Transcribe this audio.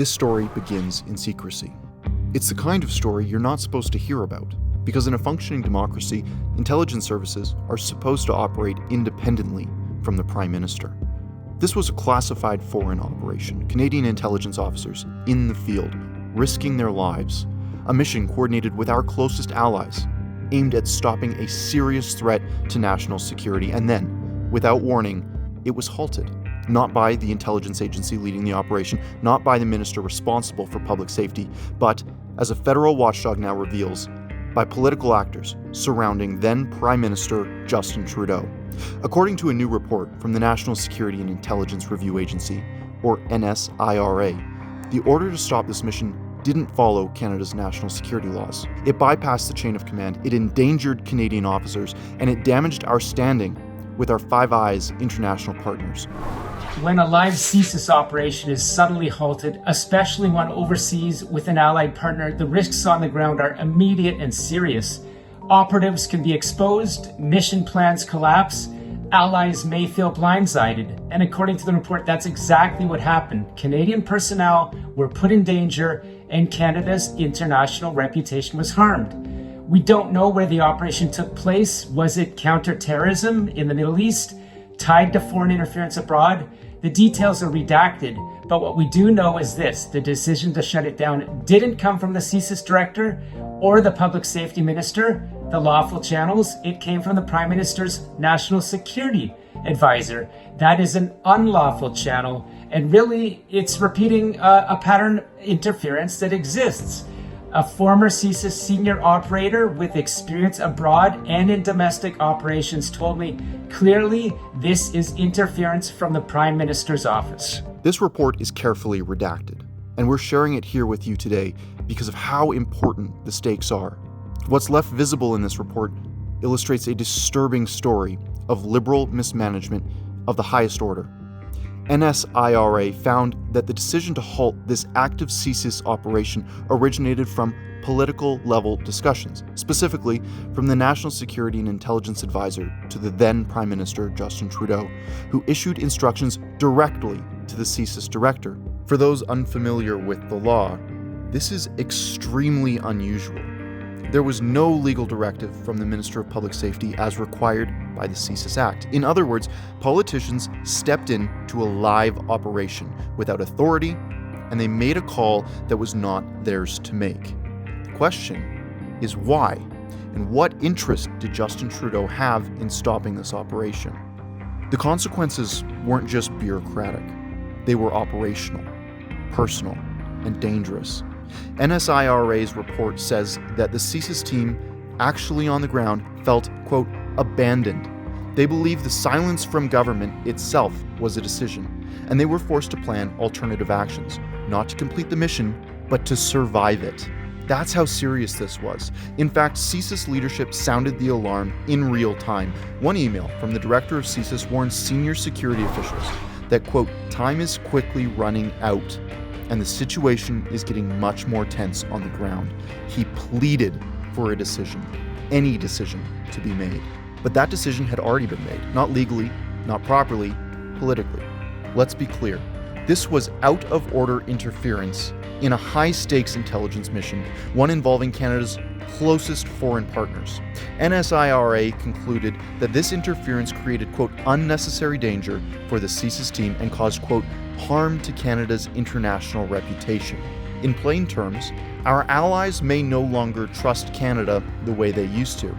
This story begins in secrecy. It's the kind of story you're not supposed to hear about, because in a functioning democracy, intelligence services are supposed to operate independently from the Prime Minister. This was a classified foreign operation, Canadian intelligence officers in the field, risking their lives, a mission coordinated with our closest allies, aimed at stopping a serious threat to national security, and then, without warning, it was halted. Not by the intelligence agency leading the operation, not by the minister responsible for public safety, but, as a federal watchdog now reveals, by political actors surrounding then Prime Minister Justin Trudeau. According to a new report from the National Security and Intelligence Review Agency, or NSIRA, the order to stop this mission didn't follow Canada's national security laws. It bypassed the chain of command, it endangered Canadian officers, and it damaged our standing with our Five Eyes international partners. When a live CSIS operation is suddenly halted, especially one overseas with an allied partner, the risks on the ground are immediate and serious. Operatives can be exposed, mission plans collapse, allies may feel blindsided. And according to the report, that's exactly what happened. Canadian personnel were put in danger and Canada's international reputation was harmed. We don't know where the operation took place. Was it counterterrorism in the Middle East, tied to foreign interference abroad? The details are redacted, but what we do know is this: the decision to shut it down didn't come from the CSIS director or the public safety minister, the lawful channels. It came from the Prime Minister's national security advisor. That is an unlawful channel, and really it's repeating a pattern interference that exists. A former CSIS senior operator with experience abroad and in domestic operations told me clearly this is interference from the Prime Minister's office. This report is carefully redacted, and we're sharing it here with you today because of how important the stakes are. What's left visible in this report illustrates a disturbing story of liberal mismanagement of the highest order. NSIRA found that the decision to halt this active CSIS operation originated from political level discussions, specifically from the National Security and Intelligence Advisor to the then Prime Minister Justin Trudeau, who issued instructions directly to the CSIS director. For those unfamiliar with the law, this is extremely unusual. There was no legal directive from the Minister of Public Safety as required by the CSIS Act. In other words, politicians stepped in to a live operation without authority, and they made a call that was not theirs to make. The question is why, and what interest did Justin Trudeau have in stopping this operation? The consequences weren't just bureaucratic. They were operational, personal, and dangerous. NSIRA's report says that the CSIS team actually on the ground felt, quote, abandoned. They believe the silence from government itself was a decision, and they were forced to plan alternative actions, not to complete the mission, but to survive it. That's how serious this was. In fact, CSIS leadership sounded the alarm in real time. One email from the director of CSIS warned senior security officials that, quote, time is quickly running out, and the situation is getting much more tense on the ground. He pleaded for a decision, any decision, to be made. But that decision had already been made, not legally, not properly, politically. Let's be clear. This was out-of-order interference in a high-stakes intelligence mission, one involving Canada's closest foreign partners. NSIRA concluded that this interference created, quote, unnecessary danger for the CSIS team and caused, quote, harm to Canada's international reputation. In plain terms, our allies may no longer trust Canada the way they used to.